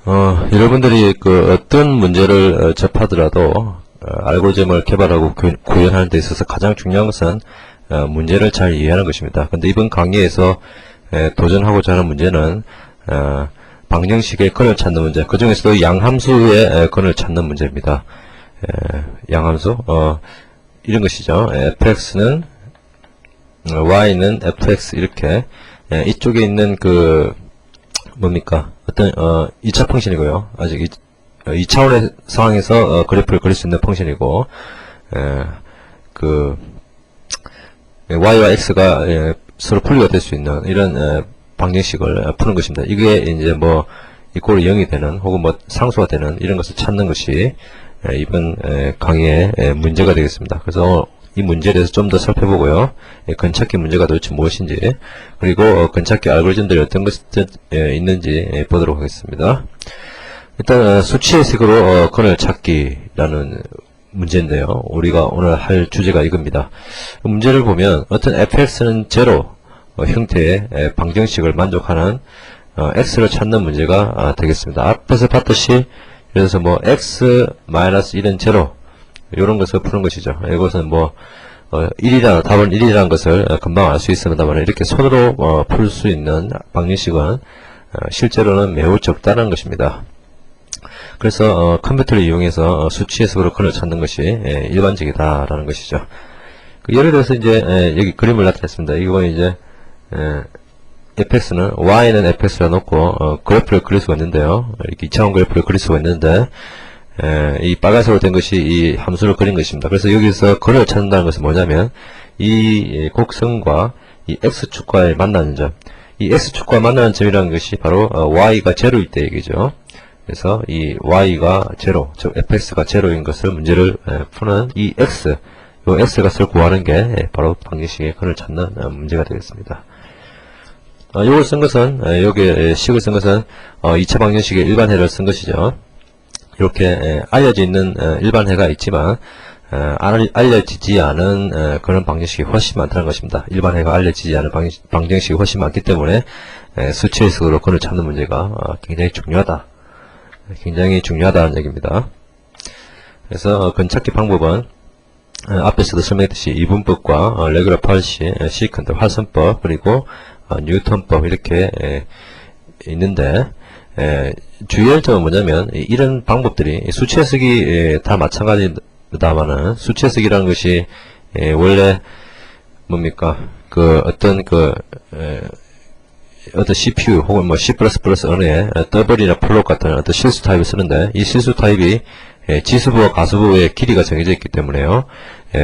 여러분들이 그 어떤 문제를 접하더라도 알고리즘을 개발하고 구현하는 데 있어서 가장 중요한 것은 문제를 잘 이해하는 것입니다. 근데 이번 강의에서 도전하고자 하는 문제는 방정식의 근을 찾는 문제, 그 중에서도 양함수의 근을 찾는 문제입니다. 양함수 이런 것이죠. fx는 y는 fx 이렇게 이쪽에 있는 그 뭡니까 어떤 2차 펑션이고요. 아직 2차원의 상황에서 그래프를 그릴 수 있는 펑션이고 그 y와 x가 서로 분리가 될 수 있는 이런 방정식을 푸는 것입니다. 이게 이제 뭐 이꼴 0이 되는 혹은 뭐 상수가 되는 이런 것을 찾는 것이 이번 강의의 문제가 되겠습니다. 그래서 이 문제에 대해서 좀 더 살펴보고요. 근찾기 문제가 도대체 무엇인지, 그리고 근찾기 알고리즘들이 어떤 것이 있는지 보도록 하겠습니다. 일단 수치 해석으로 근을 찾기라는 문제인데요. 우리가 오늘 할 주제가 이겁니다. 문제를 보면 어떤 fx는 제로 형태의 방정식을 만족하는 x를 찾는 문제가 되겠습니다. 앞에서 봤듯이 그래서 뭐 x-1은 제로 이런 것을 푸는 것이죠. 이것은 뭐 1이라는 답은 1이라는 것을 금방 알 수 있습니다만 이렇게 손으로 풀 수 있는 방정식은 실제로는 매우 적다는 것입니다. 그래서 컴퓨터를 이용해서 수치 해석으로 근을 찾는 것이 일반적이다라는 것이죠. 예를 들어서 이제 여기 그림을 나타냈습니다. 이건 이제 fx는 y는 fx라 놓고 그래프를 그릴 수가 있는데요. 이렇게 2차원 그래프를 그릴 수가 있는데 이 빨간색으로 된 것이 이 함수를 그린 것입니다. 그래서 여기서 근을 찾는다는 것은 뭐냐면 이 곡선과 이 x축과의 만나는 점, 이 x축과 만나는 점이라는 것이 바로 y가 제로일 때 얘기죠. 그래서 이 y가 제로, 즉 fx가 제로인 것을 문제를 푸는 이 x, 요 x 값을 구하는 게 바로 방정식의 근을 찾는 문제가 되겠습니다. 요걸 쓴 것은 여기에 식을 쓴 것은 2차 방정식의 일반해를 쓴 것이죠. 이렇게 알려져 있는 일반해가 있지만 알려지지 않은 그런 방정식이 훨씬 많다는 것입니다. 일반해가 알려지지 않은 방정식이 훨씬 많기 때문에 수치 해석으로 근을 찾는 문제가 굉장히 중요하다는 얘기입니다. 그래서 근 찾기 방법은 앞에서도 설명했듯이 이분법과 레귤러 펄시, 시컨트, 활선법, 그리고 뉴턴법 이렇게 있는데 주의할 점은 뭐냐면 이런 방법들이 수치 해석이 다 마찬가지다마는 수치 해석이라는 것이 원래 뭡니까 그 어떤 CPU 혹은 뭐 C++ 언어에 더블이나 플롯 같은 어떤 실수 타입을 쓰는데 이 실수 타입이 지수부와 가수부의 길이가 정해져 있기 때문에요.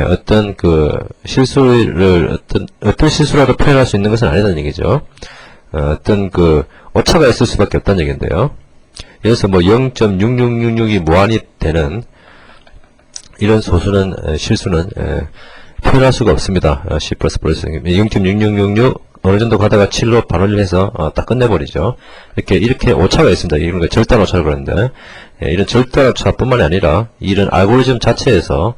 어떤 그 실수를 어떤 실수라도 표현할 수 있는 것은 아니라는 얘기죠. 어떤 그 오차가 있을 수밖에 없다는 얘기인데요. 그래서 뭐 0.6666이 무한이 되는 이런 소수는 실수는 표현할 수가 없습니다. C++ 0.6666 어느 정도 가다가 7로 반올림 해서 딱 끝내버리죠. 이렇게 오차가 있습니다. 이런 거 절단 오차를 그러는데 이런 절단 오차뿐만이 아니라 이런 알고리즘 자체에서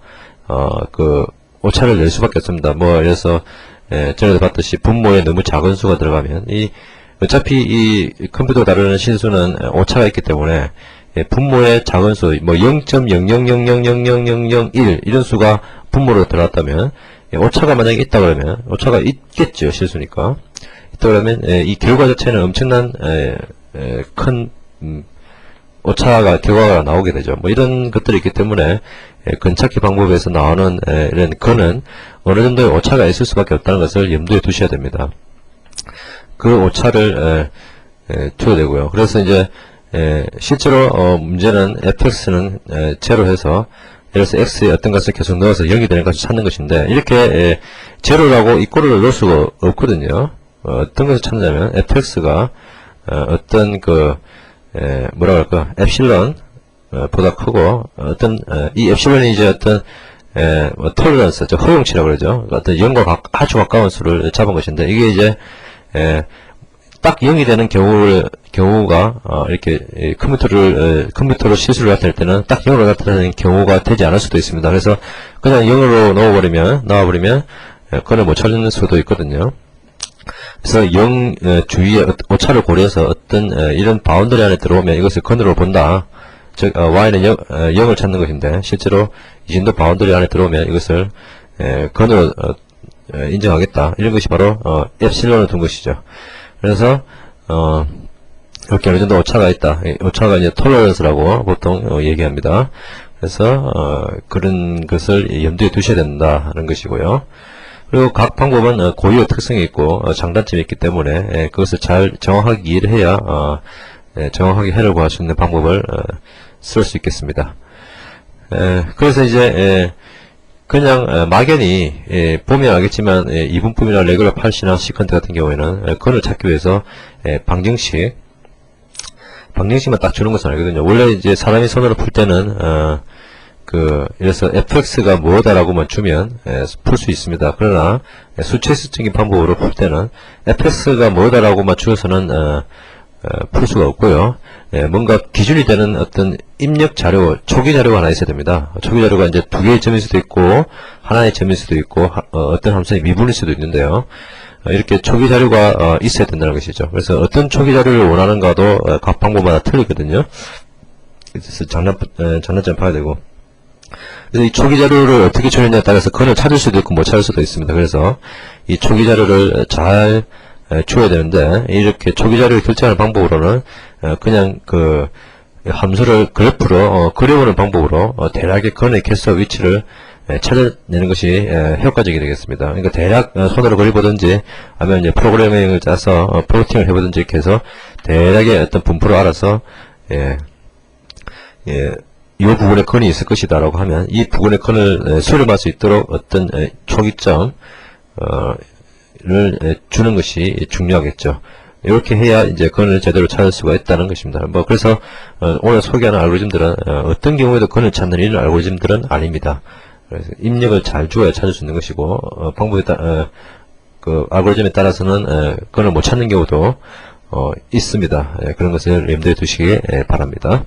그 오차를 낼 수밖에 없습니다. 뭐 그래서 전에도 봤듯이 분모에 너무 작은 수가 들어가면 어차피 이 컴퓨터 다루는 실수는 오차가 있기 때문에 분모의 작은 수, 뭐 0.000000001 이런 수가 분모로 들어갔다면 오차가 만약에 있다 그러면 오차가 있겠죠. 실수니까. 있다 그러면 이 결과 자체는 엄청난 큰 결과가 나오게 되죠. 뭐 이런 것들이 있기 때문에 근찾기 방법에서 나오는 이런 근은 어느 정도의 오차가 있을 수밖에 없다는 것을 염두에 두셔야 됩니다. 그 오차를 두어야 되고요. 그래서 이제 실제로 문제는 fx는 제로해서 예를 들어서 x에 어떤 것을 계속 넣어서 0이 되는 것을 찾는 것인데 이렇게 제로라고 이꼴을 넣을 수가 없거든요. 어떤 것을 찾느냐면 fx가 어떤 그 뭐라 그럴까 엡실론 보다 크고 어떤 이 엡실론이 이제 어떤 뭐 톨러런스, 허용치라고 그러죠. 어떤 0과 아주 가까운 수를 잡은 것인데 이게 이제 딱 0이 되는 경우가 이렇게 컴퓨터로 실수를 나타낼 때는 딱 0으로 나타내는 경우가 되지 않을 수도 있습니다. 그래서 그냥 0으로 나와버리면 근을 못 찾는 수도 있거든요. 그래서 주위에 오차를 고려해서 어떤 이런 바운더리 안에 들어오면 이것을 건으로 본다. 즉 y는 0을 찾는 것인데 실제로 이 정도 바운더리 안에 들어오면 이것을 건으로 인정하겠다. 이런 것이 바로 엡실론을 둔 것이죠. 그래서 이렇게 어느 정도 오차가 있다. 오차가 이제 톨러런스라고 보통 얘기합니다. 그래서 그런 것을 염두에 두셔야 된다는 것이고요. 그리고 각 방법은 고유의 특성이 있고 장단점이 있기 때문에 그것을 잘 정확하게 이해를 해야 정확하게 해를 구할 수 있는 방법을 쓸 수 있겠습니다. 그래서 이제 그냥 막연히 보면 알겠지만 이분법이나 레귤러 팔시나 시컨트 같은 경우에는 건을 찾기 위해서 방정식만 딱 주는 것은 아니거든요. 원래 이제 사람이 손으로 풀 때는 이래서 fx가 뭐다라고만 주면 풀 수 있습니다. 그러나 수체수적인 방법으로 풀 때는 fx가 뭐다라고만 주어서는 풀 수가 없고요. 뭔가 기준이 되는 어떤 입력 자료, 초기 자료가 하나 있어야 됩니다. 초기 자료가 이제 두 개의 점일 수도 있고 하나의 점일 수도 있고 어떤 함수의 미분일 수도 있는데요. 이렇게 초기 자료가 있어야 된다는 것이죠. 그래서 어떤 초기 자료를 원하는가도 각 방법마다 틀리거든요. 그래서 장단점 봐야 되고. 그래서 이 초기 자료를 어떻게 처리했냐에 따라서 건을 찾을 수도 있고 못 찾을 수도 있습니다. 그래서 이 초기 자료를 잘 줘야 되는데 이렇게 초기 자료를 결정하는 방법으로는 그냥 함수를 그래프로 그려보는 방법으로 대략의 건의 개수 위치를 찾아내는 것이 효과적이 되겠습니다. 그러니까 대략 손으로 그려보든지 아니면 이제 프로그래밍을 짜서 플로팅을 해보든지 이렇게 해서 대략의 어떤 분포를 알아서 이 부분에 건이 있을 것이다 라고 하면 이 부분의 건을 수렴할 수 있도록 어떤 초기점 를 주는 것이 중요하겠죠. 이렇게 해야 이제 건을 제대로 찾을 수가 있다는 것입니다. 그래서 오늘 소개하는 알고리즘들은 어떤 경우에도 건을 찾는 이런 알고리즘들은 아닙니다. 그래서 입력을 잘 주어야 찾을 수 있는 것이고 방법에 알고리즘에 따라서는 건을 못 찾는 경우도 있습니다. 그런 것을 염두에 두시기 바랍니다.